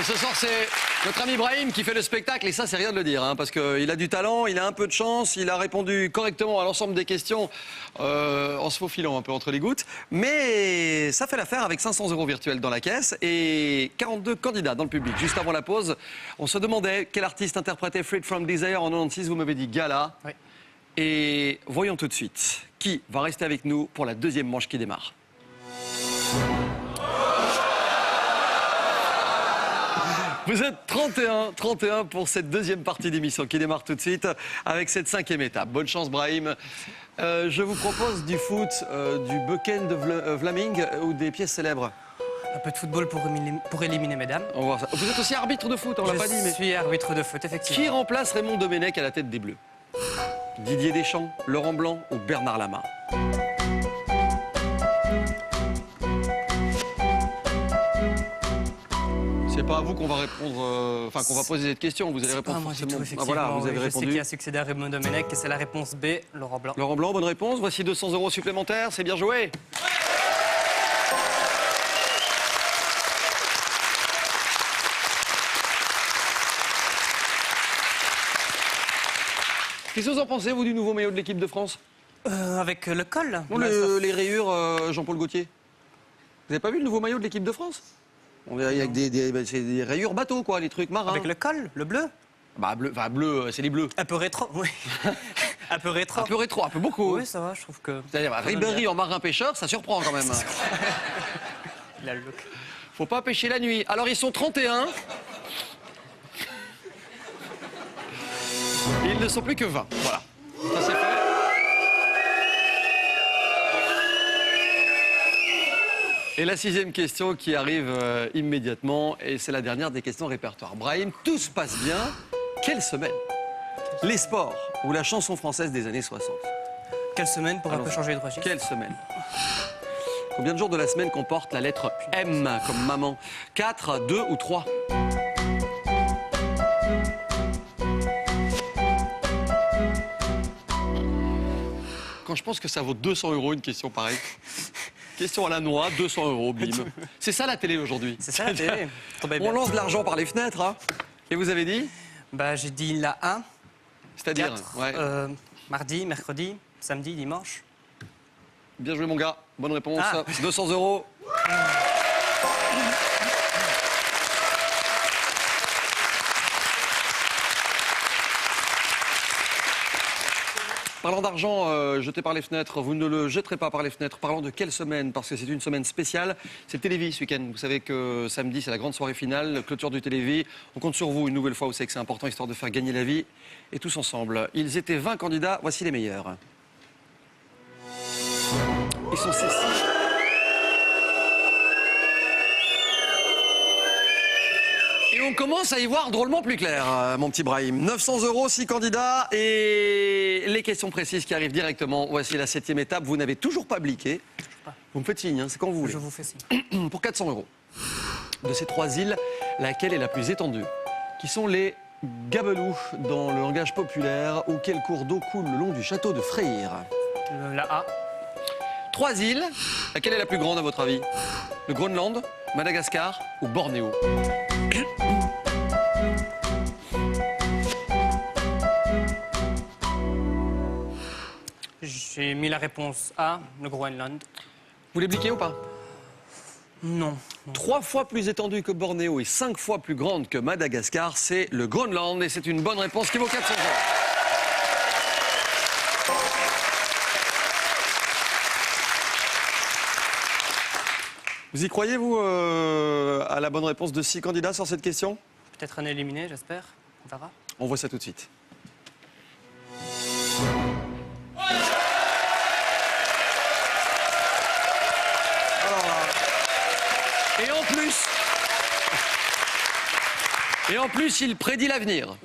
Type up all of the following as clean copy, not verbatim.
Ce soir, c'est notre ami Brahim qui fait le spectacle, et ça, c'est rien de le dire, hein, parce qu'il a du talent, il a un peu de chance, il a répondu correctement à l'ensemble des questions en se faufilant un peu entre les gouttes. Mais ça fait l'affaire avec 500 € virtuels dans la caisse et 42 candidats dans le public. Juste avant la pause, on se demandait quel artiste interprétait Freed from Desire en 96. Vous m'avez dit Gala. Oui. Et voyons tout de suite qui va rester avec nous pour la deuxième manche qui démarre. Vous êtes 31 pour cette deuxième partie d'émission qui démarre tout de suite avec cette cinquième étape. Bonne chance, Brahim. Je vous propose du foot, du Beken de Vlaming ou des pièces célèbres. Un peu de football pour éliminer mesdames. On va voir ça. Vous êtes aussi arbitre de foot, on l'a pas dit. Je suis arbitre de foot, effectivement. Qui remplace Raymond Domenech à la tête des Bleus? Didier Deschamps, Laurent Blanc ou Bernard Lama? C'est pas à vous qu'on va répondre, enfin qu'on va poser cette question. Vous allez répondre pas moi forcément. du tout, Voilà, vous avez je répondu. sais qui a succédé à Raymond Domenech et c'est la réponse B, Laurent Blanc. Laurent Blanc, bonne réponse. Voici 200 € supplémentaires. C'est bien joué. Qu'est-ce que vous en pensez, vous, du nouveau maillot de l'équipe de France? Avec le col. Non, les rayures Jean-Paul Gaultier. Vous n'avez pas vu le nouveau maillot de l'équipe de France? On verra avec c'est des rayures bateau, quoi, les trucs marins. Avec le col, le bleu. Bah, bleu, c'est les bleus. Un peu rétro, oui. Un peu rétro. Un peu rétro, un peu beaucoup. Oui, ça va, je trouve que... C'est-à-dire, Ribéry en marin-pêcheur, ça surprend quand même. Il a le look. Faut pas pêcher la nuit. Alors, ils sont 31. Et ils ne sont plus que 20. Voilà. Ça, c'est fait. Et la sixième question qui arrive immédiatement, et c'est la dernière des questions répertoire. Brahim, tout se passe bien. Quelle semaine? Les sports ou la chanson française des années 60? Quelle semaine pour un peu changer de registre? Quelle semaine? Combien de jours de la semaine comporte la lettre M comme maman? 4, 2 ou 3? Quand je pense que ça vaut 200 € une question pareille. Question à la noix, 200 €, bim. C'est ça la télé aujourd'hui. C'est ça la télé. On lance de l'argent par les fenêtres, hein. Et vous avez dit? Bah, j'ai dit la 1. C'est-à-dire 4, mardi, mercredi, samedi, dimanche. Bien joué, mon gars. Bonne réponse. Ah. 200 €. Parlant d'argent jeté par les fenêtres, vous ne le jetterez pas par les fenêtres. Parlant de quelle semaine? Parce que c'est une semaine spéciale. C'est Télévis ce week-end. Vous savez que samedi, c'est la grande soirée finale, clôture du Télévis. On compte sur vous une nouvelle fois. Vous savez que c'est important, histoire de faire gagner la vie. Et tous ensemble. Ils étaient 20 candidats. Voici les meilleurs. Ils sont 6. Et on commence à y voir drôlement plus clair, mon petit Brahim. 900 €, 6 candidats et les questions précises qui arrivent directement. Voici la 7e étape. Vous n'avez toujours pas bliqué. Vous me faites signe, hein, c'est quand vous voulez. Je vous fais signe. Pour 400 €. De ces 3 îles, laquelle est la plus étendue? Qui sont les Gabelous dans le langage populaire, ou quel cours d'eau coule le long du château de Freyr? La A. 3 îles, laquelle est la plus grande à votre avis? Le Groenland, Madagascar ou Bornéo? J'ai mis la réponse A, le Groenland. Vous voulez bliquer ou pas? Non. 3 fois plus étendue que Bornéo et 5 fois plus grande que Madagascar, c'est le Groenland. Et c'est une bonne réponse qui vaut 400 €. Vous y croyez, vous, à la bonne réponse de 6 candidats sur cette question? Peut-être un éliminé, j'espère. On verra. On voit ça tout de suite. Et en plus, il prédit l'avenir.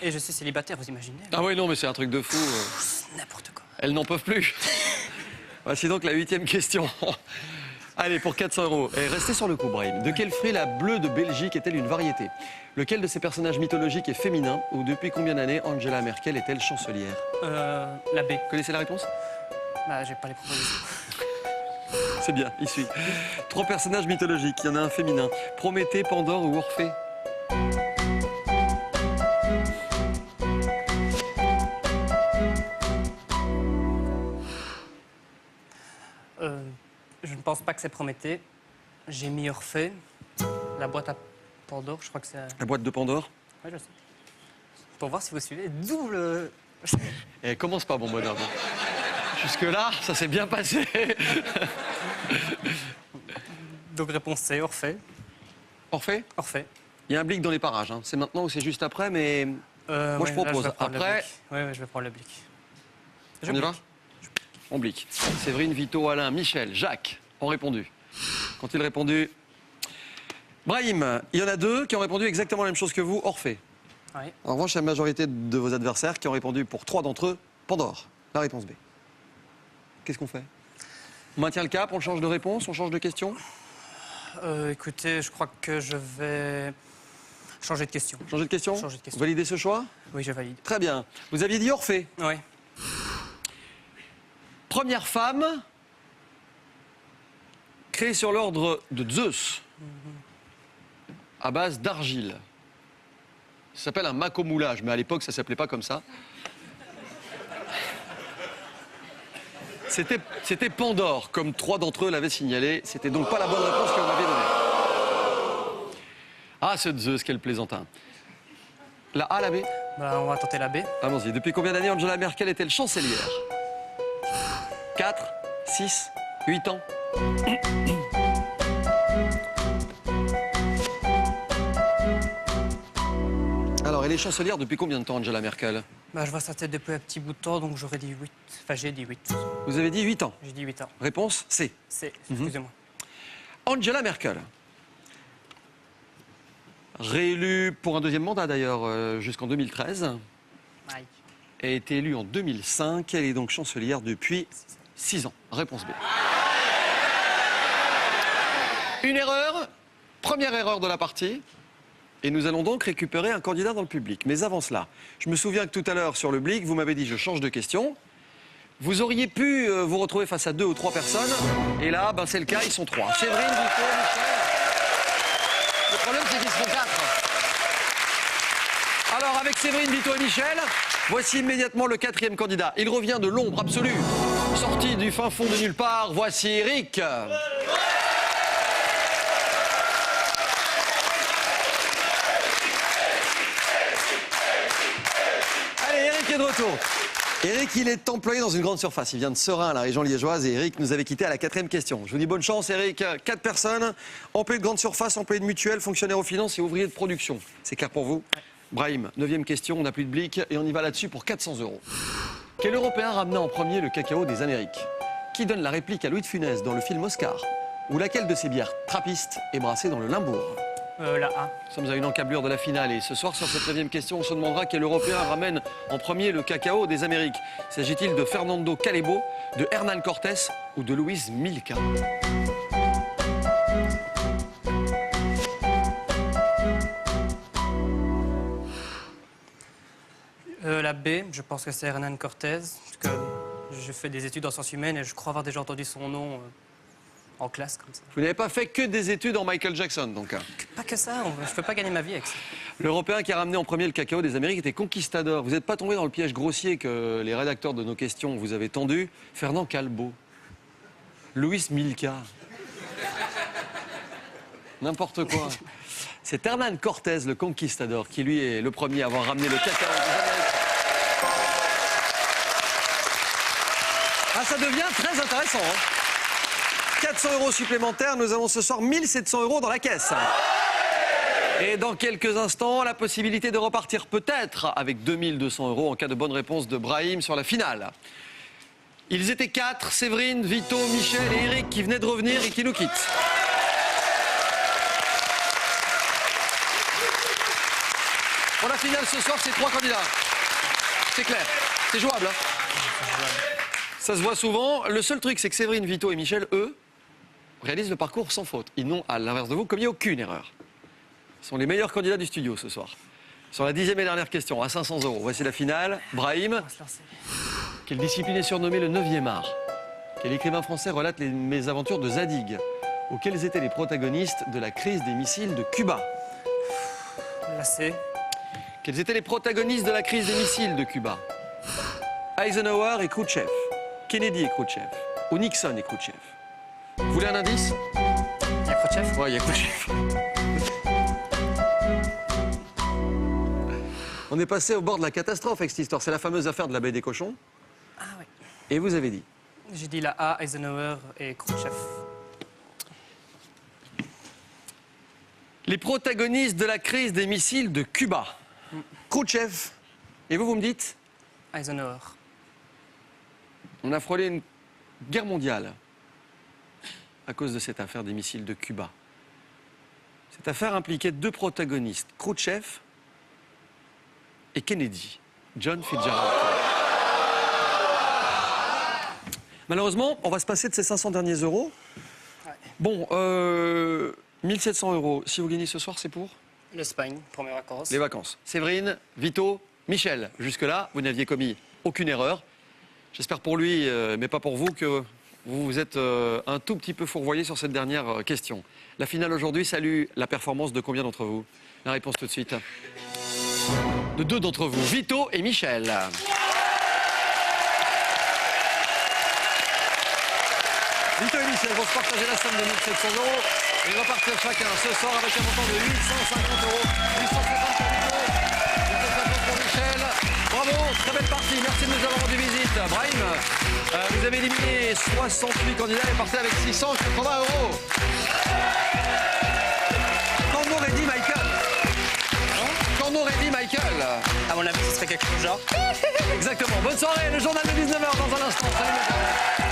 Et je suis célibataire, vous imaginez? Ah oui, non, mais c'est un truc de fou. N'importe quoi. Elles n'en peuvent plus. Voici donc la 8e question. Allez, pour 400 €. Et restez sur le coup, Brahim. De quel fruit la bleue de Belgique est-elle une variété? Lequel de ces personnages mythologiques est féminin? Ou depuis combien d'années Angela Merkel est-elle chancelière? La B. Connaissez la réponse? Bah, j'ai pas les propositions. C'est bien, il suit. 3 personnages mythologiques, il y en a un féminin. Prométhée, Pandore ou Orphée? Je ne pense pas que c'est Prométhée. J'ai mis Orphée. La boîte à Pandore, je crois que c'est... La boîte de Pandore? Oui, je sais. Pour voir si vous suivez. Double... Et elle commence pas, bon bonhomme. Jusque-là, ça s'est bien passé. Donc réponse C, Orphée. Orphée? Orphée. Il y a un blic dans les parages. Hein. C'est maintenant ou c'est juste après, mais moi je propose. Après, Oui, je vais prendre le blic. on y va? On blic. Séverine, Vito, Alain, Michel, Jacques ont répondu. Qu'ont-ils répondu? Brahim, il y en a 2 qui ont répondu exactement la même chose que vous, Orphée. Oui. En revanche, il y a la majorité de vos adversaires qui ont répondu pour 3 d'entre eux, Pandore. La réponse B. Qu'est-ce qu'on fait? On maintient le cap, on change de réponse, on change de question? Écoutez, je crois que je vais changer de question. Changer de question? Changer de question. Vous validez ce choix? Oui, je valide. Très bien. Vous aviez dit Orphée. Oui. Première femme créée sur l'ordre de Zeus à base d'argile. Ça s'appelle un macomoulage, mais à l'époque, ça ne s'appelait pas comme ça. C'était Pandore, comme 3 d'entre eux l'avaient signalé. C'était donc pas la bonne réponse que vous m'aviez donnée. Ah, ce Zeus, quel plaisantin. La A, la B? Bah, on va tenter la B. Allons-y. Depuis combien d'années Angela Merkel est-elle chancelière? 4, 6, 8 ans. Alors, elle est chancelière depuis combien de temps, Angela Merkel? Bah, je vois sa tête depuis un petit bout de temps, donc j'aurais dit 8. Enfin, j'ai dit 8. Vous avez dit 8 ans. J'ai dit 8 ans. Réponse C. C'est, excusez-moi. Angela Merkel. Réélue pour un 2e mandat d'ailleurs jusqu'en 2013. Aïe. A été élue en 2005. Elle est donc chancelière depuis 6 ans. Réponse B. Une erreur. Première erreur de la partie. Et nous allons donc récupérer un candidat dans le public. Mais avant cela, je me souviens que tout à l'heure sur le Blic, vous m'avez dit je change de question. Vous auriez pu vous retrouver face à 2 ou 3 personnes. Et là, ben, c'est le cas, ils sont 3. Séverine, Vito, Michel. Le problème, c'est qu'ils seront 4. Alors, avec Séverine, Vito et Michel, voici immédiatement le 4e candidat. Il revient de l'ombre absolue. Sorti du fin fond de nulle part, voici Eric. Allez, Eric est de retour. Eric, il est employé dans une grande surface. Il vient de Seraing, la région liégeoise. Et Eric nous avait quitté à la 4e question. Je vous dis bonne chance, Eric. 4 personnes, employé de grande surface, employé de mutuelle, fonctionnaire aux finances et ouvrier de production. C'est clair pour vous? Brahim, 9e question, on n'a plus de blic et on y va là-dessus pour 400 €. Quel Européen ramena en premier le cacao des Amériques? Qui donne la réplique à Louis de Funès dans le film Oscar? Ou laquelle de ces bières trappistes est brassée dans le Limbourg? La A. Nous sommes à une encablure de la finale et ce soir, sur cette 9e question, on se demandera quel Européen ramène en premier le cacao des Amériques. S'agit-il de Fernando Calebo, de Hernán Cortés ou de Luis Milka? La B, je pense que c'est Hernán Cortés, parce que j'ai fait des études en sciences humaines et je crois avoir déjà entendu son nom en classe comme ça. Vous n'avez pas fait que des études en Michael Jackson, donc. Pas que ça, je peux pas gagner ma vie avec ça. L'Européen qui a ramené en premier le cacao des Amériques était Conquistador. Vous n'êtes pas tombé dans le piège grossier que les rédacteurs de nos questions vous avaient tendu. Fernand Calbo. Luis Milka. N'importe quoi. C'est Hernán Cortés, le Conquistador, qui lui est le premier à avoir ramené le cacao des Amériques. Ah, ça devient très intéressant. 400 € supplémentaires, nous avons ce soir 1700 € dans la caisse. Et dans quelques instants, la possibilité de repartir peut-être avec 2200 € en cas de bonne réponse de Brahim sur la finale. Ils étaient 4, Séverine, Vito, Michel et Eric qui venaient de revenir et qui nous quittent. Pour la finale ce soir, c'est 3 candidats. C'est clair, c'est jouable. Ça se voit souvent. Le seul truc, c'est que Séverine, Vito et Michel, eux, réalisent le parcours sans faute. Ils n'ont, à l'inverse de vous, commis aucune erreur. Ils sont les meilleurs candidats du studio ce soir. Sur la 10e et dernière question, à 500 €. Voici la finale. Brahim, quelle discipline est surnommée le 9e art? Quel écrivain français relate les mésaventures de Zadig, auxquels étaient les protagonistes de la crise des missiles de Cuba? La C. Quels étaient les protagonistes de la crise des missiles de Cuba? Eisenhower et Khrouchtchev, Kennedy et Khrouchtchev, ou Nixon et Khrouchtchev? Vous voulez un indice? Il y a Khrouchtchev. Ouais, il y a Khrouchtchev. On est passé au bord de la catastrophe avec cette histoire. C'est la fameuse affaire de la baie des cochons. Ah oui. Et vous avez dit? J'ai dit la A, Eisenhower et Khrouchtchev. Les protagonistes de la crise des missiles de Cuba. Khrouchtchev. Et vous me dites? Eisenhower. On a frôlé une guerre mondiale à cause de cette affaire des missiles de Cuba. Cette affaire impliquait deux protagonistes, Khrouchtchev et Kennedy, John Fitzgerald. Malheureusement, on va se passer de ces 500 derniers euros. Ouais. Bon, 1700 euros. Si vous gagnez ce soir, c'est pour L'Espagne, première vacances. les vacances. Séverine, Vito, Michel. Jusque-là, vous n'aviez commis aucune erreur. J'espère pour lui, mais pas pour vous, que vous vous êtes un tout petit peu fourvoyé sur cette dernière question. La finale aujourd'hui salue la performance de combien d'entre vous? La réponse tout de suite. De deux d'entre vous, Vito et Michel. Vito et Michel vont se partager la somme de 1700 euros et repartir chacun ce soir avec un montant de 850 euros. 850 pour Vito, 850 pour Michel. Bravo, très belle partie. Merci de nous avoir rendu visite. Brahim, vous avez éliminé 68 candidats et partez avec 680 euros. Qu'en aurait dit Michael? Qu'en aurait dit Michael? À mon avis, ce serait quelque chose genre. Exactement. Bonne soirée, le journal de 19h dans un instant. Salut, Michael.